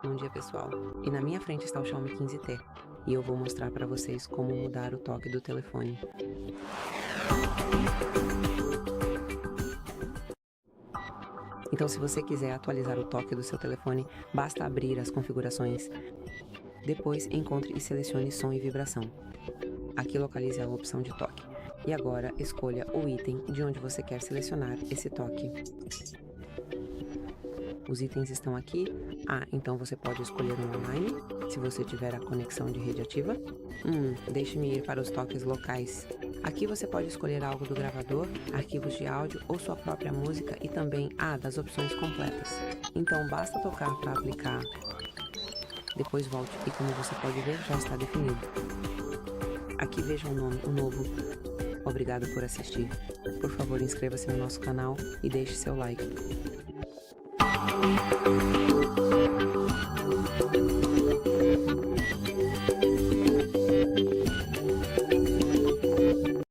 Bom dia, pessoal. E na minha frente está o Xiaomi 15T. E eu vou mostrar para vocês como mudar o toque do telefone. Então, se você quiser atualizar o toque do seu telefone, basta abrir as configurações. Depois, encontre e selecione som e vibração. Aqui localize a opção de toque. E agora, escolha o item de onde você quer selecionar esse toque. Os itens estão aqui. Então você pode escolher um online, se você tiver a conexão de rede ativa. Deixe-me ir para os toques locais. Aqui você pode escolher algo do gravador, arquivos de áudio ou sua própria música e também, das opções completas. Então basta tocar para aplicar. Depois volte e, como você pode ver, já está definido. Aqui veja o nome, o novo. Obrigado por assistir. Por favor, inscreva-se no nosso canal e deixe seu like.